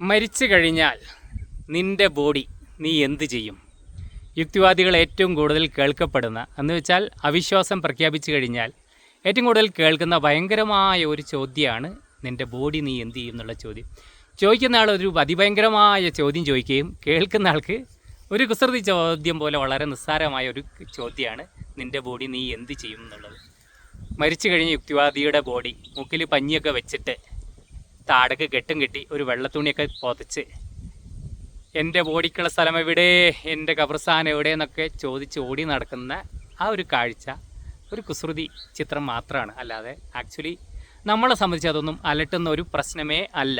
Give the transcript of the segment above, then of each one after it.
മരിച്ചു കഴിഞ്ഞാൽ നിൻ്റെ ബോഡി നീ എന്ത് ചെയ്യും? യുക്തിവാദികൾ ഏറ്റവും കൂടുതൽ കേൾക്കപ്പെടുന്ന എന്ന് വെച്ചാൽ അവിശ്വാസം പ്രഖ്യാപിച്ചു കഴിഞ്ഞാൽ ഏറ്റവും കൂടുതൽ കേൾക്കുന്ന ഭയങ്കരമായ ഒരു ചോദ്യമാണ് നിൻ്റെ ബോഡി നീ എന്ത് ചെയ്യും എന്നുള്ള ചോദ്യം. ചോദിക്കുന്ന ആൾ ഒരു അതിഭയങ്കരമായ ചോദ്യം ചോദിക്കുകയും കേൾക്കുന്ന ആൾക്ക് ഒരു കുസൃതി ചോദ്യം പോലെ വളരെ നിസ്സാരമായ ഒരു ചോദ്യമാണ് നിൻ്റെ ബോഡി നീ എന്ത് ചെയ്യും എന്നുള്ളത്. മരിച്ചു കഴിഞ്ഞ യുക്തിവാദിയുടെ ബോഡി മുക്കിൽ പഞ്ഞിയൊക്കെ വെച്ചിട്ട് താടക്ക് കെട്ടും കെട്ടി ഒരു വെള്ളത്തുണിയൊക്കെ പുതച്ച് എൻ്റെ ബോഡിക്കുള്ള സ്ഥലം എവിടെ, എൻ്റെ ഖബർസ്ഥാൻ എവിടെയെന്നൊക്കെ ചോദിച്ച് ഓടി നടക്കുന്ന ആ ഒരു കാഴ്ച ഒരു കുസൃതി ചിത്രം മാത്രമാണ്. അല്ലാതെ ആക്ച്വലി നമ്മളെ സംബന്ധിച്ച് അതൊന്നും അലട്ടുന്ന ഒരു പ്രശ്നമേ അല്ല.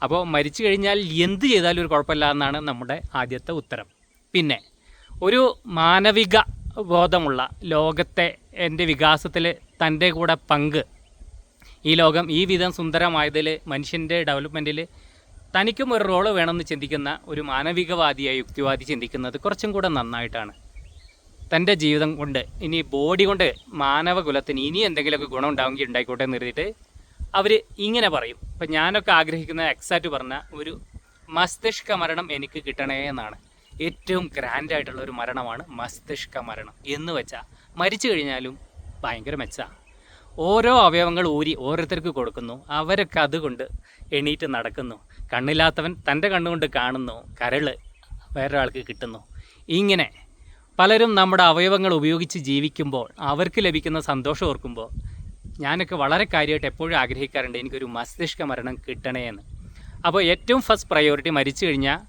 അപ്പോൾ മരിച്ചു കഴിഞ്ഞാൽ എന്ത് ചെയ്താലും ഒരു കുഴപ്പമില്ല എന്നാണ് നമ്മുടെ ആദ്യത്തെ ഉത്തരം. പിന്നെ ഒരു മാനവിക ബോധമുള്ള ലോകത്തെ എൻ്റെ വികാസത്തിൽ തൻ്റെ കൂടെ പങ്ക്, ഈ ലോകം ഈ വിധം സുന്ദരമായതിൽ മനുഷ്യൻ്റെ ഡെവലപ്മെൻറ്റിൽ തനിക്കും ഒരു റോള് വേണമെന്ന് ചിന്തിക്കുന്ന ഒരു മാനവികവാദിയായ യുക്തിവാദി ചിന്തിക്കുന്നത് കുറച്ചും കൂടെ നന്നായിട്ടാണ്. തൻ്റെ ജീവിതം കൊണ്ട് ഇനി ബോഡി കൊണ്ട് മാനവകുലത്തിന് ഇനി എന്തെങ്കിലുമൊക്കെ ഗുണം ഉണ്ടാവുമെങ്കിൽ ഉണ്ടായിക്കോട്ടെ എന്ന് കരുതിയിട്ട് അവർ ഇങ്ങനെ പറയും. ഇപ്പം ഞാനൊക്കെ ആഗ്രഹിക്കുന്ന എക്സാക്റ്റ് പറഞ്ഞ ഒരു മസ്തിഷ്ക മരണം എനിക്ക് കിട്ടണേ എന്നാണ്. ഏറ്റവും ഗ്രാൻഡായിട്ടുള്ള ഒരു മരണമാണ് മസ്തിഷ്ക മരണം എന്ന് വെച്ചാൽ മരിച്ചു കഴിഞ്ഞാലും ഭയങ്കര മെച്ചമാണ്. ഓരോ അവയവങ്ങൾ ഊരി ഓരോരുത്തർക്ക് കൊടുക്കുന്നു, അവരൊക്കെ അതുകൊണ്ട് എണീറ്റ് നടക്കുന്നു. കണ്ണില്ലാത്തവൻ തൻ്റെ കണ്ണുകൊണ്ട് കാണുന്നു, കരള് വേറൊരാൾക്ക് കിട്ടുന്നു. ഇങ്ങനെ പലരും നമ്മുടെ അവയവങ്ങൾ ഉപയോഗിച്ച് ജീവിക്കുമ്പോൾ അവർക്ക് ലഭിക്കുന്ന സന്തോഷം ഓർക്കുമ്പോൾ ഞാനൊക്കെ വളരെ കാര്യമായിട്ട് എപ്പോഴും ആഗ്രഹിക്കാറുണ്ട് എനിക്കൊരു മസ്തിഷ്ക മരണം കിട്ടണേ എന്ന്. അപ്പോൾ ഏറ്റവും ഫസ്റ്റ് പ്രയോറിറ്റി മരിച്ചു കഴിഞ്ഞാൽ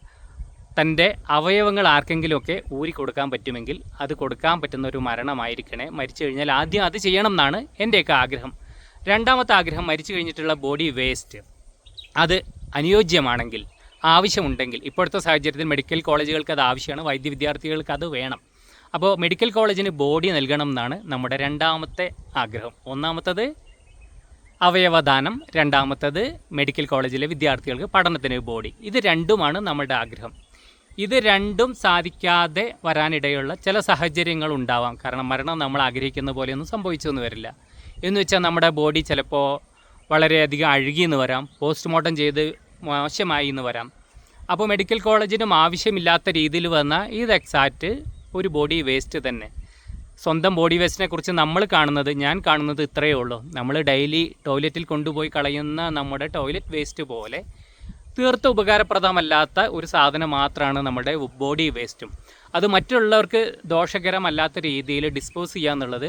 തൻ്റെ അവയവങ്ങൾ ആർക്കെങ്കിലുമൊക്കെ ഊരി കൊടുക്കാൻ പറ്റുമെങ്കിൽ അത് കൊടുക്കാൻ പറ്റുന്ന ഒരു മരണമായിരിക്കണേ. മരിച്ചു കഴിഞ്ഞാൽ ആദ്യം അത് ചെയ്യണം എന്നാണ് എൻ്റെയൊക്കെ ആഗ്രഹം. രണ്ടാമത്തെ ആഗ്രഹം, മരിച്ചു കഴിഞ്ഞിട്ടുള്ള ബോഡി വേസ്റ്റ് അത് അനുയോജ്യമാണെങ്കിൽ, ആവശ്യമുണ്ടെങ്കിൽ, ഇപ്പോഴത്തെ സാഹചര്യത്തിൽ മെഡിക്കൽ കോളേജുകൾക്ക് അത് ആവശ്യമാണ്, വൈദ്യ വിദ്യാർത്ഥികൾക്ക് അത് വേണം. അപ്പോൾ മെഡിക്കൽ കോളേജിന് ബോഡി നൽകണം എന്നാണ് നമ്മുടെ രണ്ടാമത്തെ ആഗ്രഹം. ഒന്നാമത്തത് അവയവദാനം, രണ്ടാമത്തത് മെഡിക്കൽ കോളേജിലെ വിദ്യാർത്ഥികൾക്ക് പഠനത്തിന് ബോഡി. ഇത് രണ്ടുമാണ് നമ്മുടെ ആഗ്രഹം. ഇത് രണ്ടും സാധിക്കാതെ വരാനിടയുള്ള ചില സാഹചര്യങ്ങൾ ഉണ്ടാവാം. കാരണം മരണം നമ്മൾ ആഗ്രഹിക്കുന്ന പോലെയൊന്നും സംഭവിച്ചൊന്നും വരില്ല. എന്ന് വെച്ചാൽ നമ്മുടെ ബോഡി ചിലപ്പോൾ വളരെയധികം അഴുകിയെന്ന് വരാം, പോസ്റ്റ്മോർട്ടം ചെയ്ത് മോശമായി എന്ന് വരാം. അപ്പോൾ മെഡിക്കൽ കോളേജിനും ആവശ്യമില്ലാത്ത രീതിയിൽ വന്ന ഇത് എക്സാക്റ്റ് ഒരു ബോഡി വേസ്റ്റ് തന്നെ. സ്വന്തം ബോഡി വേസ്റ്റിനെ കുറിച്ച് ഞാൻ കാണുന്നത് ഇത്രയേ ഉള്ളൂ. നമ്മൾ ഡെയിലി ടോയ്ലറ്റിൽ കൊണ്ടുപോയി കളയുന്ന നമ്മുടെ ടോയ്ലറ്റ് വേസ്റ്റ് പോലെ തീർത്തും ഉപകാരപ്രദമല്ലാത്ത ഒരു സാധനം മാത്രമാണ് നമ്മുടെ ബോഡി വേസ്റ്റും. അത് മറ്റുള്ളവർക്ക് ദോഷകരമല്ലാത്ത രീതിയിൽ ഡിസ്പോസ് ചെയ്യുക എന്നുള്ളത്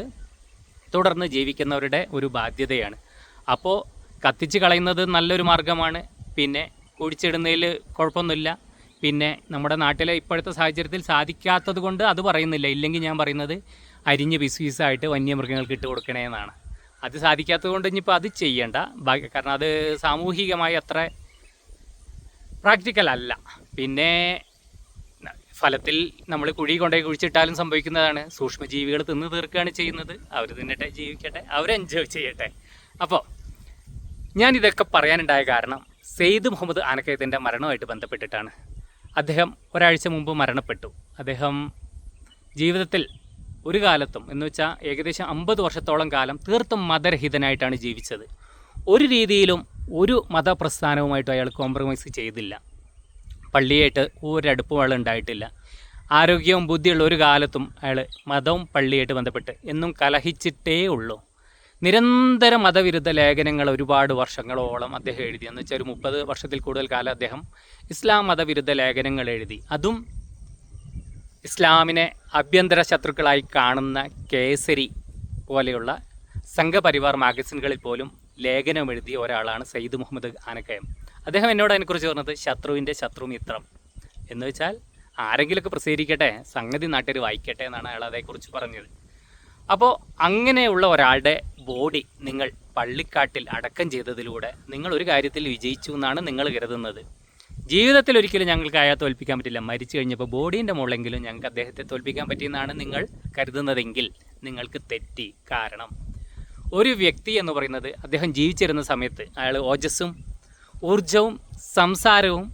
തുടർന്ന് ജീവിക്കുന്നവരുടെ ഒരു ബാധ്യതയാണ്. അപ്പോൾ കത്തിച്ച് കളയുന്നത് നല്ലൊരു മാർഗ്ഗമാണ്. പിന്നെ കുഴിച്ചിടുന്നതിൽ കുഴപ്പമൊന്നുമില്ല. പിന്നെ നമ്മുടെ നാട്ടിലെ ഇപ്പോഴത്തെ സാഹചര്യത്തിൽ സാധിക്കാത്തത് കൊണ്ട് അത് പറയുന്നില്ല. ഇല്ലെങ്കിൽ ഞാൻ പറയുന്നത് അരിഞ്ഞ് പീസായിട്ട് വന്യമൃഗങ്ങൾക്ക് ഇട്ട് കൊടുക്കണേ എന്നാണ്. അത് സാധിക്കാത്തത് കൊണ്ട് ഇനിയിപ്പോൾ അത് ചെയ്യേണ്ട. കാരണം അത് സാമൂഹികമായി അത്ര പ്രാക്ടിക്കൽ അല്ല. പിന്നെ ഫലത്തിൽ നമ്മൾ കൊണ്ടുപോയി കുഴിച്ചിട്ടാലും സംഭവിക്കുന്നതാണ്. സൂക്ഷ്മജീവികൾ തിന്ന് തീർക്കുകയാണ് ചെയ്യുന്നത്. അവർ തിന്നട്ടെ, ജീവിക്കട്ടെ, അവർ എൻജോയ് ചെയ്യട്ടെ. അപ്പോൾ ഞാനിതൊക്കെ പറയാനുണ്ടായ കാരണം സെയ്ദ് മുഹമ്മദ് ആനക്കയത്തിൻ്റെ മരണവുമായിട്ട് ബന്ധപ്പെട്ടിട്ടാണ്. അദ്ദേഹം ഒരാഴ്ച മുമ്പ് മരണപ്പെട്ടു. അദ്ദേഹം ജീവിതത്തിൽ ഒരു കാലത്തും എന്ന് വെച്ചാൽ ഏകദേശം 50 വർഷത്തോളം കാലം തീർത്തും മതരഹിതനായിട്ടാണ് ജീവിച്ചത്. ഒരു രീതിയിലും ഒരു മതപ്രസ്ഥാനവുമായിട്ടും അയാൾ കോംപ്രമൈസ് ചെയ്തില്ല. പള്ളിയായിട്ട് ഒരടുപ്പും അയാൾ ഉണ്ടായിട്ടില്ല. ആരോഗ്യവും ബുദ്ധിയുള്ള ഒരു കാലത്തും അയാൾ മതവും പള്ളിയായിട്ട് ബന്ധപ്പെട്ട് എന്നും കലഹിച്ചിട്ടേ ഉള്ളൂ. നിരന്തരം മതവിരുദ്ധ ലേഖനങ്ങൾ ഒരുപാട് വർഷങ്ങളോളം അദ്ദേഹം എഴുതി. എന്ന് വെച്ചാൽ ഒരു 30 വർഷത്തിൽ കൂടുതൽ കാലം അദ്ദേഹം ഇസ്ലാം മതവിരുദ്ധ ലേഖനങ്ങൾ എഴുതി. അതും ഇസ്ലാമിനെ ആഭ്യന്തര ശത്രുക്കളായി കാണുന്ന കേസരി പോലെയുള്ള സംഘപരിവാർ മാഗസിനുകളിൽ പോലും ലേഖനം എഴുതിയ ഒരാളാണ് സെയ്ദ് മുഹമ്മദ് ആനക്കയം. അദ്ദേഹം എന്നോട് അതിനെക്കുറിച്ച് പറഞ്ഞത് ശത്രുവിൻ്റെ ശത്രുമിത്രം എന്ന് വെച്ചാൽ ആരെങ്കിലുമൊക്കെ പ്രസിദ്ധീകരിക്കട്ടെ, സംഗതി നാട്ടുകാർ വായിക്കട്ടെ എന്നാണ് അയാൾ അതേക്കുറിച്ച് പറഞ്ഞത്. അപ്പോൾ അങ്ങനെയുള്ള ഒരാളുടെ ബോഡി നിങ്ങൾ പള്ളിക്കാട്ടിൽ അടക്കം ചെയ്തതിലൂടെ നിങ്ങൾ ഒരു കാര്യത്തിൽ വിജയിച്ചു എന്നാണ് നിങ്ങൾ കരുതുന്നത്. ജീവിതത്തിൽ ഒരിക്കലും ഞങ്ങൾക്ക് അയാളെ തോൽപ്പിക്കാൻ പറ്റില്ല. മരിച്ചു കഴിഞ്ഞപ്പോൾ ബോഡീൻ്റെ മുകളിലെങ്കിലും ഞങ്ങൾക്ക് അദ്ദേഹത്തെ തോൽപ്പിക്കാൻ പറ്റിയെന്നാണ് നിങ്ങൾ കരുതുന്നതെങ്കിൽ നിങ്ങൾക്ക് തെറ്റി. കാരണം ഒരു വ്യക്തി എന്ന് പറയുന്നത് അദ്ദേഹം ജീവിച്ചിരുന്ന സമയത്ത് അയാൾ ഓജസ്സും ഊർജവും സംസാരവും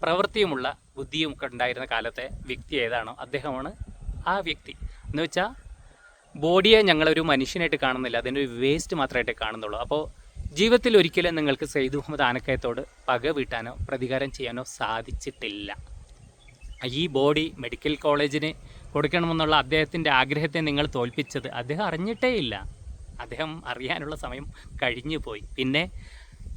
പ്രവൃത്തിയുമുള്ള ബുദ്ധിയും ഒക്കെ ഉണ്ടായിരുന്ന കാലത്തെ വ്യക്തി ഏതാണോ അദ്ദേഹമാണ് ആ വ്യക്തി. എന്ന് വെച്ചാൽ ബോഡിയെ ഞങ്ങളൊരു മനുഷ്യനായിട്ട് കാണുന്നില്ല, അതിൻ്റെ ഒരു വേസ്റ്റ് മാത്രമായിട്ട് കാണുന്നുള്ളൂ. അപ്പോൾ ജീവിതത്തിൽ ഒരിക്കലും നിങ്ങൾക്ക് സെയ്ദ് മുഹമ്മദ് ആനക്കയത്തോട് പക വീട്ടാനോ പ്രതികാരം ചെയ്യാനോ സാധിച്ചിട്ടില്ല. ഈ ബോഡി മെഡിക്കൽ കോളേജിന് കൊടുക്കണമെന്നുള്ള അദ്ദേഹത്തിൻ്റെ ആഗ്രഹത്തെ നിങ്ങൾ തോൽപ്പിച്ചത് അദ്ദേഹം അറിഞ്ഞിട്ടേ ഇല്ല. അദ്ദേഹം അറിയാനുള്ള സമയം കഴിഞ്ഞു പോയി. പിന്നെ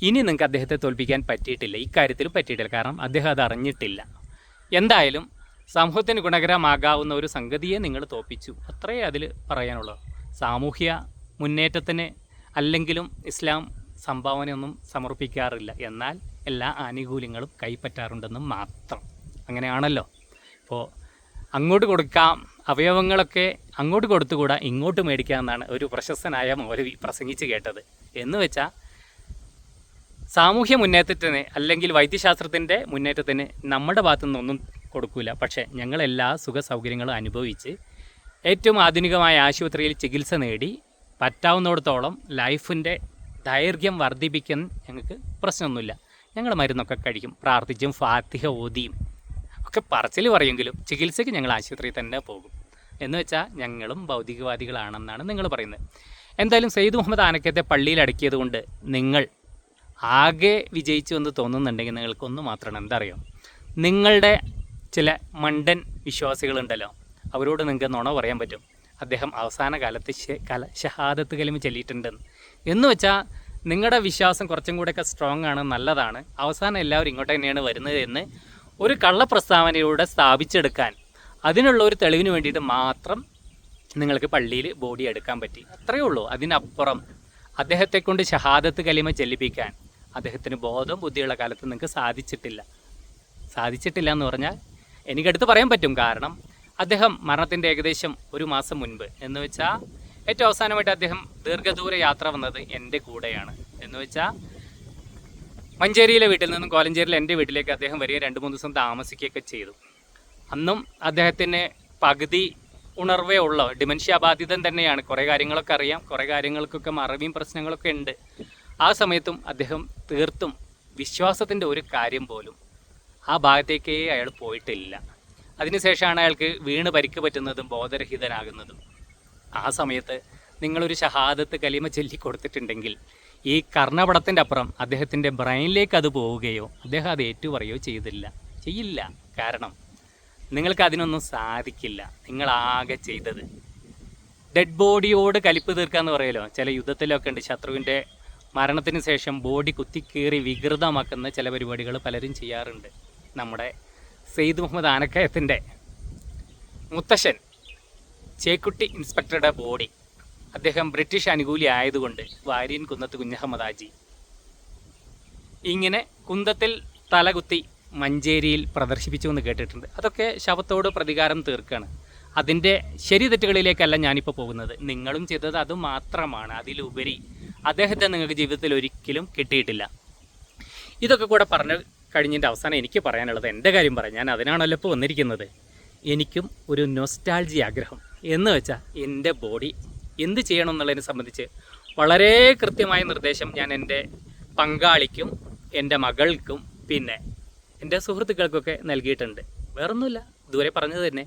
ഇനി നിങ്ങൾക്ക് അദ്ദേഹത്തെ തോൽപ്പിക്കാൻ പറ്റിയിട്ടില്ല, ഇക്കാര്യത്തിലും പറ്റിയിട്ടില്ല. കാരണം അദ്ദേഹം അത് അറിഞ്ഞിട്ടില്ല. എന്തായാലും സമൂഹത്തിന് ഗുണകരമാകാവുന്ന ഒരു സംഗതിയെ നിങ്ങൾ തോൽപ്പിച്ചു, അത്രയേ അതിൽ പറയാനുള്ളൂ. സാമൂഹ്യ മുന്നേറ്റത്തിന് അല്ലെങ്കിലും ഇസ്ലാം സംഭാവനയൊന്നും സമർപ്പിക്കാറില്ല, എന്നാൽ എല്ലാ ആനുകൂല്യങ്ങളും കൈപ്പറ്റാറുണ്ടെന്നും മാത്രം. അങ്ങനെയാണല്ലോ. ഇപ്പോൾ അങ്ങോട്ട് കൊടുക്കാം, അവയവങ്ങളൊക്കെ അങ്ങോട്ട് കൊടുത്തുകൂടാ, ഇങ്ങോട്ട് മേടിക്കാമെന്നാണ് ഒരു പ്രശസ്തനായ മൗലവി പ്രസംഗിച്ച് കേട്ടത്. എന്ന് വെച്ചാൽ സാമൂഹ്യ മുന്നേറ്റത്തിന് അല്ലെങ്കിൽ വൈദ്യശാസ്ത്രത്തിൻ്റെ മുന്നേറ്റത്തിന് നമ്മുടെ ഭാഗത്തു നിന്നൊന്നും കൊടുക്കില്ല. പക്ഷേ ഞങ്ങളെല്ലാ സുഖ സൗകര്യങ്ങളും അനുഭവിച്ച് ഏറ്റവും ആധുനികമായ ആശുപത്രിയിൽ ചികിത്സ നേടി പറ്റാവുന്നിടത്തോളം ലൈഫിൻ്റെ ദൈർഘ്യം വർദ്ധിപ്പിക്കാൻ ഞങ്ങൾക്ക് പ്രശ്നമൊന്നുമില്ല. ഞങ്ങൾ മരുന്നൊക്കെ കഴിക്കും, പ്രാർത്ഥിച്ചും ഫാത്തിഹ ഓതിയും ഒക്കെ പറച്ചിൽ പറയുമെങ്കിലും ചികിത്സയ്ക്ക് ഞങ്ങൾ ആശുപത്രിയിൽ തന്നെ പോകും. എന്ന് വെച്ചാൽ ഞങ്ങളും ഭൗതികവാദികളാണെന്നാണ് നിങ്ങൾ പറയുന്നത്. എന്തായാലും സെയ്ദ് മുഹമ്മദ് ആനക്കയത്തെ പള്ളിയിൽ അടക്കിയത് കൊണ്ട് നിങ്ങൾ ആകെ വിജയിച്ചു എന്ന് തോന്നുന്നുണ്ടെങ്കിൽ നിങ്ങൾക്കൊന്ന് മാത്രമാണ്. എന്താ അറിയോ, നിങ്ങളുടെ ചില മണ്ടൻ വിശ്വാസികളുണ്ടല്ലോ, അവരോട് നിങ്ങൾക്ക് നുണ പറയാൻ പറ്റും. അദ്ദേഹം അവസാന കാലത്ത് ഷഹാദത്ത് കലിമ ചൊല്ലിയിട്ടുണ്ടെന്ന്. എന്ന് വെച്ചാൽ നിങ്ങളുടെ വിശ്വാസം കുറച്ചും കൂടെയൊക്കെ സ്ട്രോങ് ആണ്, നല്ലതാണ്, അവസാനം എല്ലാവരും ഇങ്ങോട്ട് തന്നെയാണ് വരുന്നത് എന്ന് ഒരു കള്ളപ്രസ്താവനയിലൂടെ സ്ഥാപിച്ചെടുക്കാൻ, അതിനുള്ള ഒരു തെളിവിന് വേണ്ടിയിട്ട് മാത്രം നിങ്ങൾക്ക് പള്ളിയിൽ ബോഡി എടുക്കാൻ പറ്റി, അത്രയേ ഉള്ളൂ. അതിനപ്പുറം അദ്ദേഹത്തെ കൊണ്ട് ഷഹാദത്ത് കലിമ ചെല്ലിപ്പിക്കാൻ അദ്ദേഹത്തിന് ബോധം ബുദ്ധിയുള്ള കാലത്ത് നിങ്ങൾക്ക് സാധിച്ചിട്ടില്ല എന്ന് പറഞ്ഞാൽ എനിക്കടുത്ത് പറയാൻ പറ്റും. കാരണം അദ്ദേഹം മരണത്തിൻ്റെ ഏകദേശം ഒരു മാസം മുൻപ്, എന്ന് വെച്ചാൽ ഏറ്റവും അവസാനമായിട്ട് അദ്ദേഹം ദീർഘദൂര യാത്ര വന്നത് എൻ്റെ കൂടെയാണ്. എന്ന് വെച്ചാൽ മഞ്ചേരിയിലെ വീട്ടിൽ നിന്നും കോലഞ്ചേരിയിൽ എൻ്റെ വീട്ടിലേക്ക് അദ്ദേഹം വരിക 2-3 ദിവസം താമസിക്കുകയൊക്കെ ചെയ്തു. അന്നും അദ്ദേഹത്തിന് പകുതി ഉണർവേ ഉള്ളൂ, ഡിമെൻഷ്യ ബാധിതൻ തന്നെയാണ്. കുറേ കാര്യങ്ങളൊക്കെ അറിയാം, കുറേ കാര്യങ്ങൾക്കൊക്കെ മറവിയും പ്രശ്നങ്ങളൊക്കെ ഉണ്ട്. ആ സമയത്തും അദ്ദേഹം തീർത്തും വിശ്വാസത്തിൻ്റെ ഒരു കാര്യം പോലും ആ ഭാഗത്തേക്കേ അയാൾ പോയിട്ടില്ല. അതിനുശേഷമാണ് അയാൾക്ക് വീണ് പരിക്ക് പറ്റുന്നതും ബോധരഹിതനാകുന്നതും. ആ സമയത്ത് നിങ്ങളൊരു ഷഹാദത്ത് കലിമ ചൊല്ലി കൊടുത്തിട്ടുണ്ടെങ്കിൽ ഈ കർണപടത്തിൻ്റെ അപ്പുറം അദ്ദേഹത്തിൻ്റെ ബ്രെയിനിലേക്ക് അത് പോവുകയോ അദ്ദേഹം അത് ഏറ്റുപറയോ ചെയ്യില്ല. കാരണം നിങ്ങൾക്ക് അതിനൊന്നും സാധിക്കില്ല. നിങ്ങളാകെ ചെയ്തത് ഡെഡ് ബോഡിയോട് കലിപ്പ് തീർക്കാന്ന് പറയുമല്ലോ, ചില യുദ്ധത്തിലൊക്കെ ഉണ്ട്. ശത്രുവിൻ്റെ മരണത്തിന് ശേഷം ബോഡി കുത്തിക്കീറി വികൃതമാക്കുന്ന ചില പരിപാടികൾ പലരും ചെയ്യാറുണ്ട്. നമ്മുടെ സെയ്ദ് മുഹമ്മദ് ആനക്കയത്തിൻ്റെ മുത്തശ്ശൻ ചേക്കുട്ടി ഇൻസ്പെക്ടറുടെ ബോഡി അദ്ദേഹം ബ്രിട്ടീഷ് അനുകൂലി ആയതുകൊണ്ട് വാര്യൻ കുന്നത്ത് കുഞ്ഞഹമ്മദ് ഹാജി ഇങ്ങനെ കുന്തത്തിൽ തലകുത്തി മഞ്ചേരിയിൽ പ്രദർശിപ്പിച്ചു എന്ന് കേട്ടിട്ടുണ്ട്. അതൊക്കെ ശവത്തോട് പ്രതികാരം തീർക്കുകയാണ്. അതിൻ്റെ ശരി തെറ്റുകളിലേക്കല്ല ഞാനിപ്പോൾ പോകുന്നത്. നിങ്ങളും ചെയ്തത് അത് മാത്രമാണ്. അതിലുപരി അദ്ദേഹത്തെ നിങ്ങൾക്ക് ജീവിതത്തിൽ ഒരിക്കലും കിട്ടിയിട്ടില്ല. ഇതൊക്കെ കൂടെ പറഞ്ഞു കഴിഞ്ഞതിൻ്റെ അവസാനം എനിക്ക് പറയാനുള്ളത് എൻ്റെ കാര്യം പറയാം. ഞാൻ അതിനാണല്ലോ ഇപ്പോൾ വന്നിരിക്കുന്നത്. എനിക്കും ഒരു നൊസ്റ്റാൾജി ആഗ്രഹം. എന്ന് വെച്ചാൽ എൻ്റെ ബോഡി എന്ത് ചെയ്യണം എന്നുള്ളതിനെ സംബന്ധിച്ച് വളരെ കൃത്യമായ നിർദ്ദേശം ഞാൻ എൻ്റെ പങ്കാളിക്കും എൻ്റെ മകൾക്കും പിന്നെ എൻ്റെ സുഹൃത്തുക്കൾക്കൊക്കെ നൽകിയിട്ടുണ്ട്. വേറൊന്നുമില്ല, ഇതുവരെ പറഞ്ഞത് തന്നെ.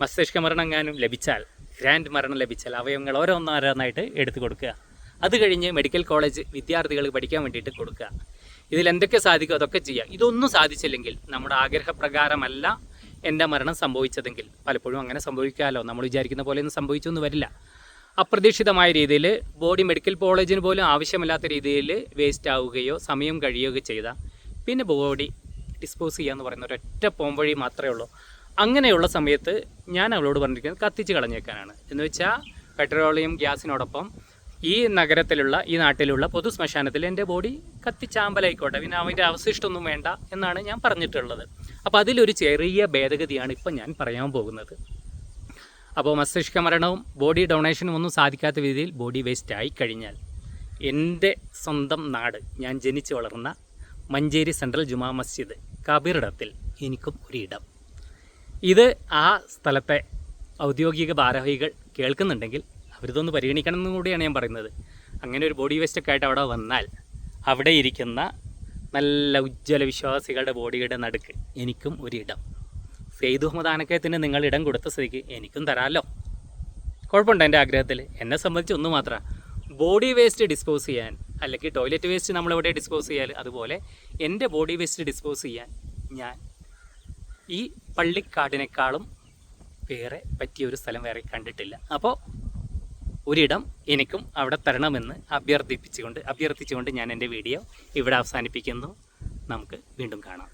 മസ്തിഷ്ക മരണം എങ്ങാനും ലഭിച്ചാൽ, ഗ്രാൻഡ് മരണം ലഭിച്ചാൽ അവയവങ്ങൾ ഓരോന്നോരോന്നായിട്ട് എടുത്തു കൊടുക്കുക. അത് കഴിഞ്ഞ് മെഡിക്കൽ കോളേജ് വിദ്യാർത്ഥികൾക്ക് പഠിക്കാൻ വേണ്ടിയിട്ട് കൊടുക്കുക. ഇതിലെന്തൊക്കെ സാധിക്കും അതൊക്കെ ചെയ്യുക. ഇതൊന്നും സാധിച്ചില്ലെങ്കിൽ നമ്മുടെ ആഗ്രഹപ്രകാരമല്ല എൻ്റെ മരണം സംഭവിച്ചതെങ്കിൽ, പലപ്പോഴും അങ്ങനെ സംഭവിക്കാമല്ലോ, നമ്മൾ വിചാരിക്കുന്ന പോലെയൊന്നും സംഭവിച്ചൊന്നും വരില്ല. അപ്രതീക്ഷിതമായ രീതിയിൽ ബോഡി മെഡിക്കൽ കോളേജിന് പോലും ആവശ്യമില്ലാത്ത രീതിയിൽ വേസ്റ്റ് ആവുകയോ സമയം കഴിയുകയോ ചെയ്താൽ പിന്നെ ബോഡി ഡിസ്പോസ് ചെയ്യുക എന്ന് പറയുന്ന ഒരൊറ്റ പോംവഴി മാത്രമേ ഉള്ളൂ. അങ്ങനെയുള്ള സമയത്ത് ഞാൻ അവളോട് പറഞ്ഞിരിക്കുന്നത് കത്തിച്ച് കളഞ്ഞേക്കാനാണ്. എന്ന് വെച്ചാൽ പെട്രോളിയം ഗ്യാസിനോടൊപ്പം ഈ നഗരത്തിലുള്ള ഈ നാട്ടിലുള്ള പൊതു ശ്മശാനത്തിൽ എൻ്റെ ബോഡി കത്തിച്ചാമ്പലായിക്കോട്ടെ, പിന്നെ അവൻ്റെ അവശിഷ്ടമൊന്നും വേണ്ട എന്നാണ് ഞാൻ പറഞ്ഞിട്ടുള്ളത്. അപ്പോൾ അതിലൊരു ചെറിയ ഭേദഗതിയാണ് ഇപ്പം ഞാൻ പറയാൻ പോകുന്നത്. അപ്പോൾ മസ്തിഷ്ക മരണവും ബോഡി ഡൊണേഷനും ഒന്നും സാധിക്കാത്ത രീതിയിൽ ബോഡി വേസ്റ്റ് ആയി കഴിഞ്ഞാൽ എൻ്റെ സ്വന്തം നാട്, ഞാൻ ജനിച്ചു വളർന്ന മഞ്ചേരി സെൻട്രൽ ജുമാ മസ്ജിദ് കബീറിടത്തിൽ എനിക്കും ഒരിടം. ഇത് ആ സ്ഥലത്തെ ഔദ്യോഗിക ഭാരവാഹികൾ കേൾക്കുന്നുണ്ടെങ്കിൽ അവരിതൊന്ന് പരിഗണിക്കണം എന്നും കൂടിയാണ് ഞാൻ പറയുന്നത്. അങ്ങനെ ഒരു ബോഡി വേസ്റ്റൊക്കെ ആയിട്ട് അവിടെ വന്നാൽ അവിടെ ഇരിക്കുന്ന നല്ല ഉജ്ജ്വല വിശ്വാസികളുടെ ബോഡിയുടെ നടുക്ക് എനിക്കും ഒരിടം. സെയ്ദ് മുഹമ്മദ് ആനക്കയത്തിന് നിങ്ങൾ ഇടം കൊടുത്ത സ്ഥിതിക്ക് എനിക്കും തരാമല്ലോ. കുഴപ്പമുണ്ട് എൻ്റെ ആഗ്രഹത്തിൽ. എന്നെ സംബന്ധിച്ച് ഒന്ന് മാത്രമാണ്, ബോഡി വേസ്റ്റ് ഡിസ്പോസ് ചെയ്യാൻ, അല്ലെങ്കിൽ ടോയ്ലറ്റ് വേസ്റ്റ് നമ്മളിവിടെ ഡിസ്പോസ് ചെയ്യാൽ, അതുപോലെ എൻ്റെ ബോഡി വേസ്റ്റ് ഡിസ്പോസ് ചെയ്യാൻ ഞാൻ ഈ പള്ളിക്കാടിനേക്കാളും വേറെ പറ്റിയൊരു സ്ഥലം വേറെ കണ്ടിട്ടില്ല. അപ്പോൾ ഒരിടം എനിക്കും അവിടെ തരണമെന്ന് അഭ്യർത്ഥിച്ചുകൊണ്ട് ഞാൻ എൻ്റെ വീഡിയോ ഇവിടെ അവസാനിപ്പിക്കുന്നു. നമുക്ക് വീണ്ടും കാണാം.